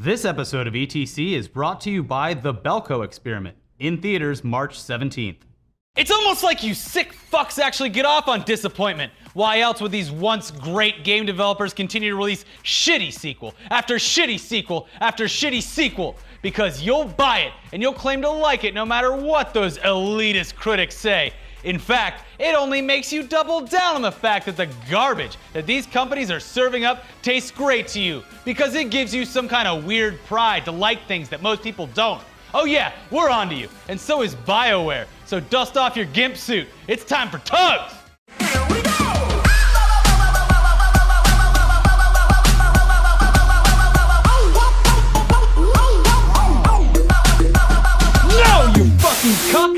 This episode of ETC is brought to you by The Belko Experiment, in theaters March 17th. It's almost like you sick fucks actually get off on disappointment. Why else would these once great game developers continue to release shitty sequel after shitty sequel after shitty sequel? Because you'll buy it and you'll claim to like it no matter what those elitist critics say. In fact, it only makes you double down on the fact that the garbage that these companies are serving up tastes great to you, because it gives you some kind of weird pride to like things that most people don't. Oh yeah, we're onto you, and so is BioWare. So dust off your GIMP suit. It's time for T.U.G.S. Here we go! No, you fucking cuck!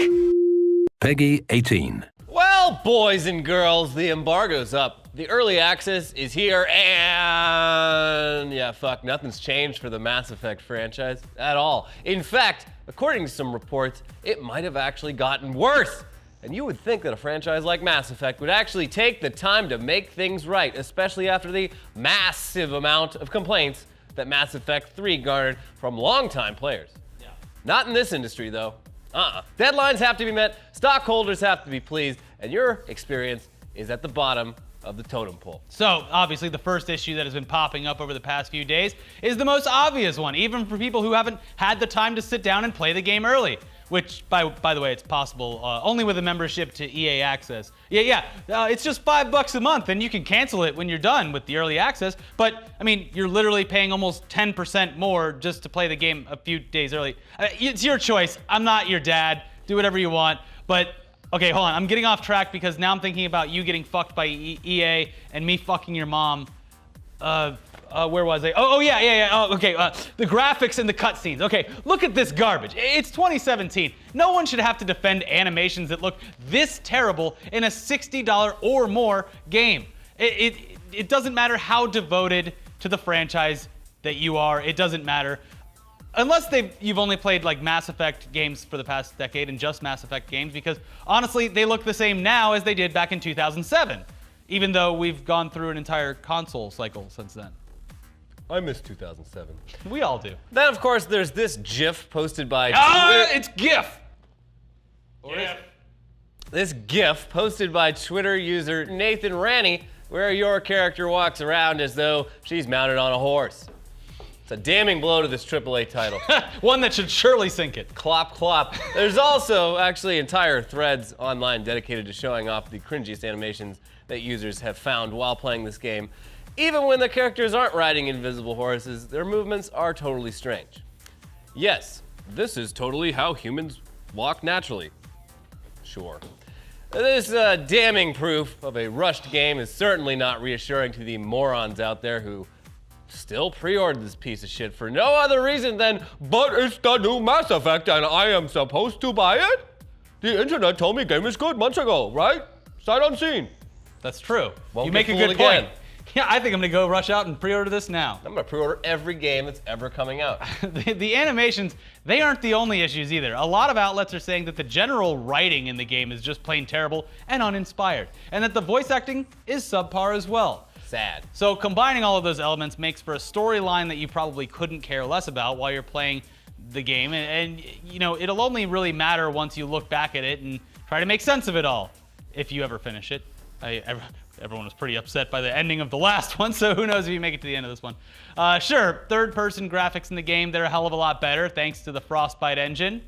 Peggy 18. Well, boys and girls, the embargo's up. The early access is here, and yeah, fuck, nothing's changed for the Mass Effect franchise at all. In fact, according to some reports, it might have actually gotten worse. And you would think that a franchise like Mass Effect would actually take the time to make things right, especially after the massive amount of complaints that Mass Effect 3 garnered from longtime players. Yeah. Not in this industry, though. Deadlines have to be met, stockholders have to be pleased, and your experience is at the bottom of the totem pole. So, obviously, the first issue that has been popping up over the past few days is the most obvious one, even for people who haven't had the time to sit down and play the game early. Which, by the way, it's possible only with a membership to EA Access. It's just $5 a month, and you can cancel it when you're done with the early access. But, I mean, you're literally paying almost 10% more just to play the game a few days early. It's your choice. I'm not your dad. Do whatever you want. But, okay, hold on. I'm getting off track because now I'm thinking about you getting fucked by EA and me fucking your mom. Where was I? Okay, the graphics and the cutscenes. Okay, look at this garbage. It's 2017. No one should have to defend animations that look this terrible in a $60 or more game. It doesn't matter how devoted to the franchise that you are. It doesn't matter. Unless you've only played like Mass Effect games for the past decade and just Mass Effect games, because honestly, they look the same now as they did back in 2007, even though we've gone through an entire console cycle since then. I miss 2007. We all do. Then, of course, there's this GIF posted by... It's GIF! This GIF posted by Twitter user Nathan Ranney, where your character walks around as though she's mounted on a horse. It's a damning blow to this AAA title. One that should surely sink it. Clop, clop. There's also actually entire threads online dedicated to showing off the cringiest animations that users have found while playing this game. Even when the characters aren't riding invisible horses, their movements are totally strange. Yes, this is totally how humans walk naturally. Sure. This damning proof of a rushed game is certainly not reassuring to the morons out there who still pre-ordered this piece of shit for no other reason than, but it's the new Mass Effect and I am supposed to buy it? The internet told me game is good months ago, right? Sight unseen. That's true. Won't you make a get good fooled point. again. Yeah, I think I'm gonna go rush out and pre-order this now. I'm gonna pre-order every game that's ever coming out. The animations, they aren't the only issues either. A lot of outlets are saying that the general writing in the game is just plain terrible and uninspired, and that the voice acting is subpar as well. Sad. So combining all of those elements makes for a storyline that you probably couldn't care less about while you're playing the game, and you know, it'll only really matter once you look back at it and try to make sense of it all, if you ever finish it. Everyone was pretty upset by the ending of the last one, so who knows if you make it to the end of this one. Sure, third-person graphics in the game, they're a hell of a lot better thanks to the Frostbite engine.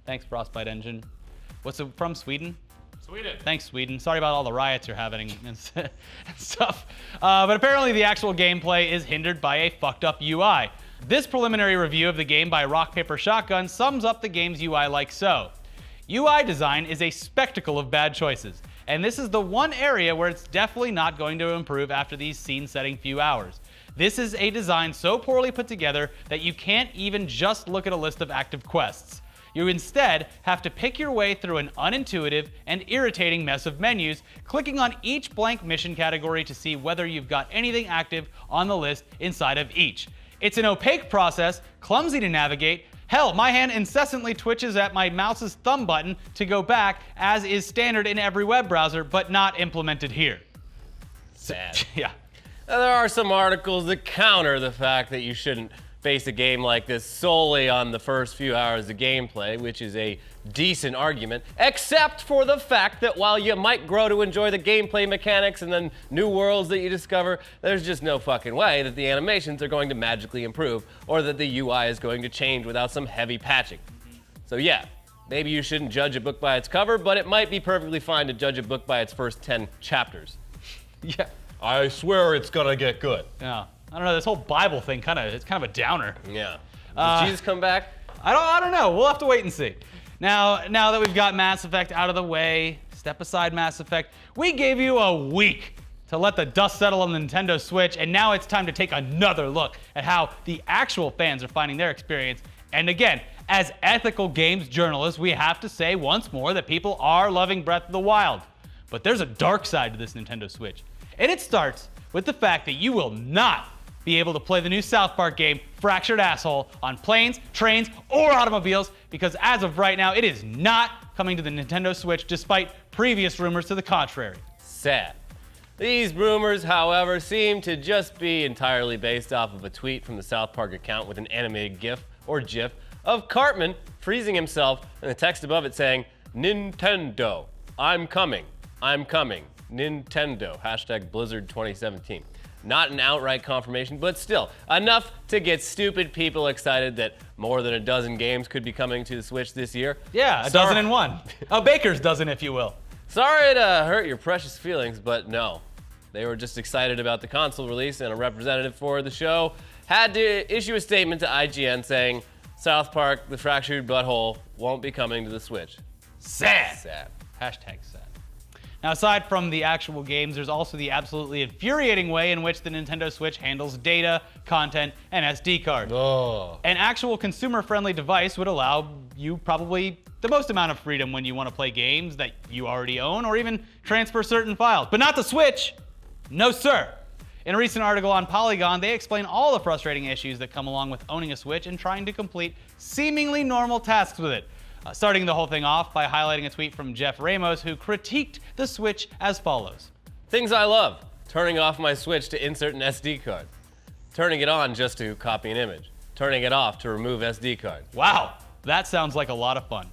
Thanks, Frostbite engine. What's it from, Sweden? Sweden. Thanks, Sweden. Sorry about all the riots you're having and stuff. But apparently the actual gameplay is hindered by a fucked up UI. This preliminary review of the game by Rock Paper Shotgun sums up the game's UI like so. UI design is a spectacle of bad choices. And this is the one area where it's definitely not going to improve after these scene-setting few hours. This is a design so poorly put together that you can't even just look at a list of active quests. You instead have to pick your way through an unintuitive and irritating mess of menus, clicking on each blank mission category to see whether you've got anything active on the list inside of each. It's an opaque process, clumsy to navigate. Hell, my hand incessantly twitches at my mouse's thumb button to go back, as is standard in every web browser, but not implemented here. Sad. Yeah. Now, there are some articles that counter the fact that you shouldn't base a game like this solely on the first few hours of gameplay, which is a decent argument, except for the fact that while you might grow to enjoy the gameplay mechanics and then new worlds that you discover, there's just no fucking way that the animations are going to magically improve or that the UI is going to change without some heavy patching. So yeah, maybe you shouldn't judge a book by its cover, but it might be perfectly fine to judge a book by its first 10 chapters. Yeah. I swear it's gonna get good. Yeah. I don't know, this whole Bible thing it's kind of a downer. Yeah. Does Jesus come back? I don't know. We'll have to wait and see. Now that we've got Mass Effect out of the way, step aside Mass Effect, we gave you a week to let the dust settle on the Nintendo Switch, and now it's time to take another look at how the actual fans are finding their experience. And again, as ethical games journalists, we have to say once more that people are loving Breath of the Wild. But there's a dark side to this Nintendo Switch. And it starts with the fact that you will not be able to play the new South Park game, Fractured Asshole, on planes, trains, or automobiles, because as of right now, it is not coming to the Nintendo Switch, despite previous rumors to the contrary. Sad. These rumors, however, seem to just be entirely based off of a tweet from the South Park account with an animated GIF or GIF of Cartman freezing himself and the text above it saying, Nintendo, I'm coming, Nintendo, hashtag Blizzard 2017. Not an outright confirmation, but still, enough to get stupid people excited that more than a dozen games could be coming to the Switch this year. Yeah, a dozen and one. A baker's dozen, if you will. Sorry to hurt your precious feelings, but no. They were just excited about the console release, and a representative for the show had to issue a statement to IGN saying, South Park, the fractured butthole, won't be coming to the Switch. Sad. Sad. Hashtag sad. Now, aside from the actual games, there's also the absolutely infuriating way in which the Nintendo Switch handles data, content, and SD cards. Oh. An actual consumer-friendly device would allow you probably the most amount of freedom when you want to play games that you already own or even transfer certain files. But not the Switch! No, sir! In a recent article on Polygon, they explain all the frustrating issues that come along with owning a Switch and trying to complete seemingly normal tasks with it. Starting the whole thing off by highlighting a tweet from Jeff Ramos, who critiqued the Switch as follows. Things I love. Turning off my Switch to insert an SD card. Turning it on just to copy an image. Turning it off to remove SD card. Wow, that sounds like a lot of fun.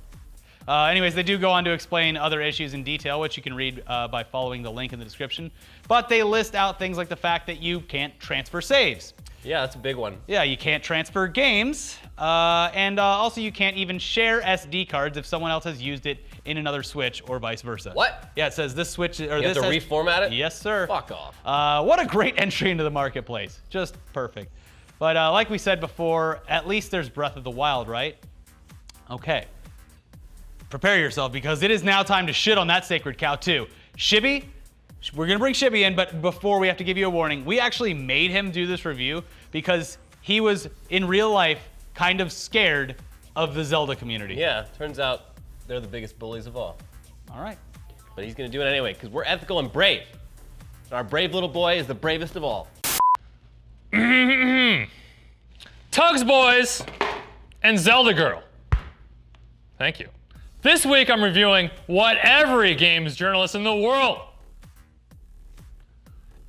Anyways, they do go on to explain other issues in detail, which you can read by following the link in the description. But they list out things like the fact that you can't transfer saves. Yeah, that's a big one. Yeah, you can't transfer games, and also you can't even share SD cards if someone else has used it in another Switch or vice versa. What? Yeah, it says this Switch, or You this have to reformat it? Yes, sir. Fuck off. What a great entry into the marketplace. Just perfect. But like we said before, at least there's Breath of the Wild, right? Okay. Prepare yourself, because it is now time to shit on that sacred cow too. Shibby, we're gonna bring Shibby in, but before we have to give you a warning. We actually made him do this review because he was, in real life, kind of scared of the Zelda community. Yeah, turns out they're the biggest bullies of all. All right. But he's gonna do it anyway, because we're ethical and brave. And our brave little boy is the bravest of all. T.U.G.S boys and Zelda girl. Thank you. This week I'm reviewing what every games journalist in the world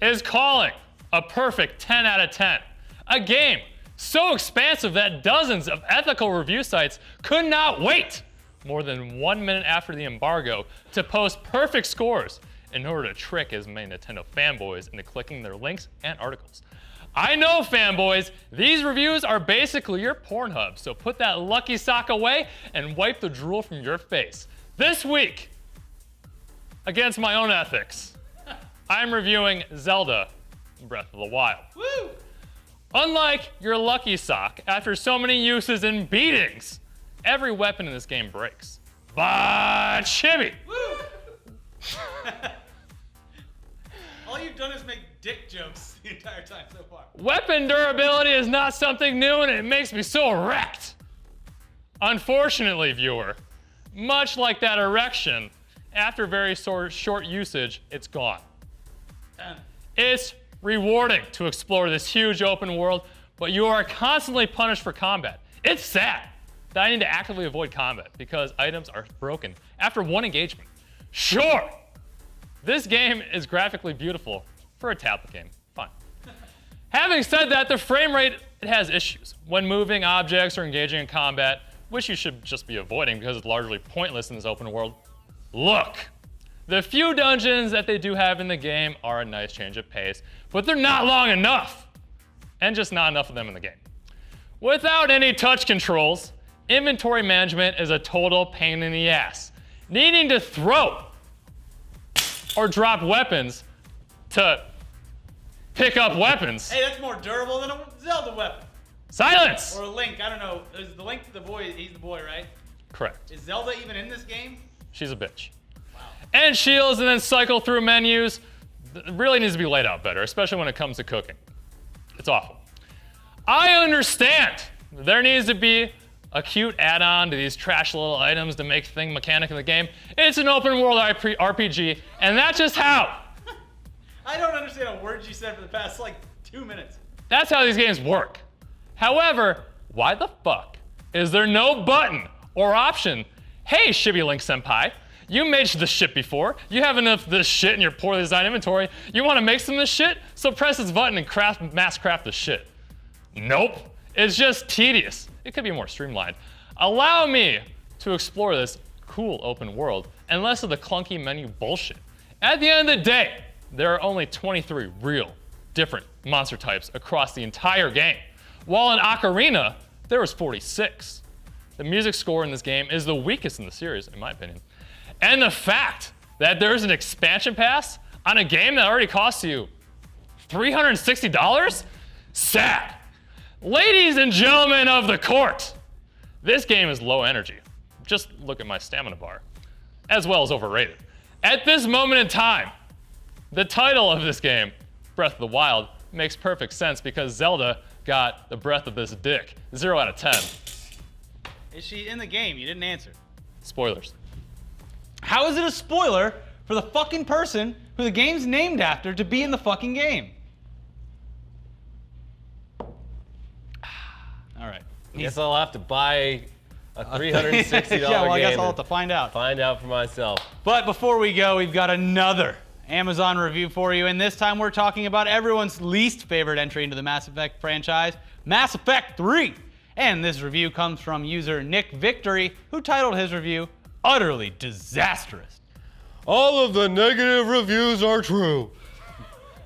is calling a perfect 10 out of 10. A game so expansive that dozens of ethical review sites could not wait more than 1 minute after the embargo to post perfect scores in order to trick as many Nintendo fanboys into clicking their links and articles. I know, fanboys, these reviews are basically your Pornhub, so put that lucky sock away and wipe the drool from your face. This week, against my own ethics, I'm reviewing Zelda Breath of the Wild. Woo! Unlike your lucky sock, after so many uses and beatings, every weapon in this game breaks. But Shibby! Woo! All you've done is make dick jokes the entire time so far. Weapon durability is not something new, and it makes me so wrecked. Unfortunately, viewer, much like that erection, after very short usage, it's gone. It's rewarding to explore this huge open world, but you are constantly punished for combat. It's sad that I need to actively avoid combat because items are broken after one engagement. Sure, this game is graphically beautiful for a tablet game. Fine. Having said that, the frame rate it has issues. When moving objects or engaging in combat, which you should just be avoiding because it's largely pointless in this open world. Look, the few dungeons that they do have in the game are a nice change of pace, but they're not long enough, and just not enough of them in the game. Without any touch controls, inventory management is a total pain in the ass. Needing to throw or drop weapons to pick up weapons. Hey, that's more durable than a Zelda weapon. Silence! Or a Link, I don't know. Is the Link the boy? He's the boy, right? Correct. Is Zelda even in this game? She's a bitch. Wow. And shields and then cycle through menus. It really needs to be laid out better, especially when it comes to cooking. It's awful. I understand there needs to be a cute add-on to these trash little items to make thing mechanic in the game. It's an open world RPG, and that's just how. I don't understand a word you said for the past, 2 minutes. That's how these games work. However, why the fuck is there no button or option? Hey, Shibby Link Senpai, you made this shit before. You have enough of this shit in your poorly designed inventory. You want to make some of this shit? So press this button and mass craft the shit. Nope. It's just tedious. It could be more streamlined. Allow me to explore this cool open world and less of the clunky menu bullshit. At the end of the day, there are only 23 real different monster types across the entire game, while in Ocarina, there was 46. The music score in this game is the weakest in the series, in my opinion. And the fact that there's an expansion pass on a game that already costs you $360? Sad. Ladies and gentlemen of the court, this game is low energy. Just look at my stamina bar, as well as overrated. At this moment in time, the title of this game, Breath of the Wild, makes perfect sense because Zelda got the breath of this dick. 0 out of 10. Is she in the game? You didn't answer. Spoilers. How is it a spoiler for the fucking person who the game's named after to be in the fucking game? All right. I guess I'll have to buy a $360 Yeah, well, I guess game I'll have and to find out. find out for myself. But before we go, we've got another Amazon review for you, and this time we're talking about everyone's least favorite entry into the Mass Effect franchise, Mass Effect 3. And this review comes from user Nick Victory, who titled his review, Utterly Disastrous. All of the negative reviews are true.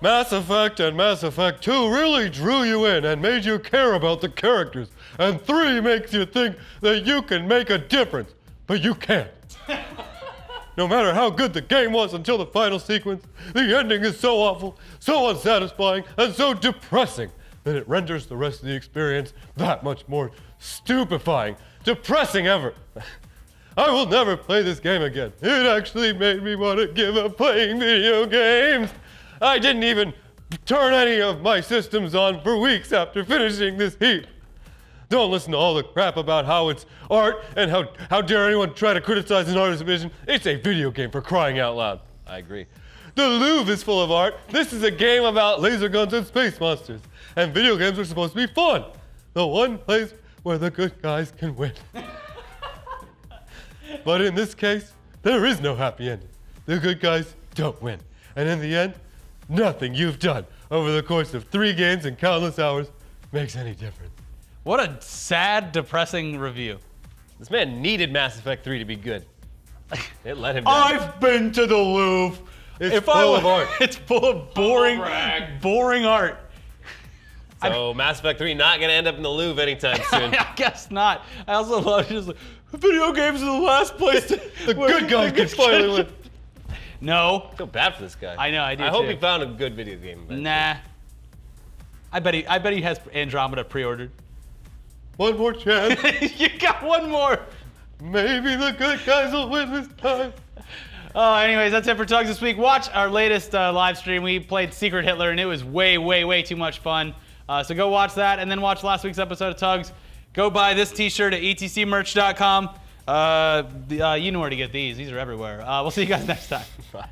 Mass Effect and Mass Effect 2 really drew you in and made you care about the characters. And 3 makes you think that you can make a difference, but you can't. No matter how good the game was until the final sequence, the ending is so awful, so unsatisfying, and so depressing that it renders the rest of the experience that much more stupefying, depressing ever. I will never play this game again. It actually made me want to give up playing video games. I didn't even turn any of my systems on for weeks after finishing this heat. Don't listen to all the crap about how it's art and how dare anyone try to criticize an artist's vision. It's a video game, for crying out loud. I agree. The Louvre is full of art. This is a game about laser guns and space monsters. And video games are supposed to be fun. The one place where the good guys can win. But in this case, there is no happy ending. The good guys don't win. And in the end, nothing you've done over the course of 3 games and countless hours makes any difference. What a sad, depressing review. This man needed Mass Effect 3 to be good. It let him down. I've been to the Louvre. It's full of art. It's full of boring art. So Mass Effect 3 not gonna end up in the Louvre anytime soon. I guess not. I also love just like, video games are the last place to, The good guys can finally win. No. I feel bad for this guy. I know, I do I hope too. he found a good video game. But Nah. I bet he has Andromeda pre-ordered. One more chance. You got one more. Maybe the good guys will win this time. Anyways, that's it for T.U.G.S this week. Watch our latest live stream. We played Secret Hitler, and it was way, way, way too much fun. So go watch that, and then watch last week's episode of T.U.G.S. Go buy this t-shirt at etcmerch.com. You know where to get these. These are everywhere. We'll see you guys next time. Bye.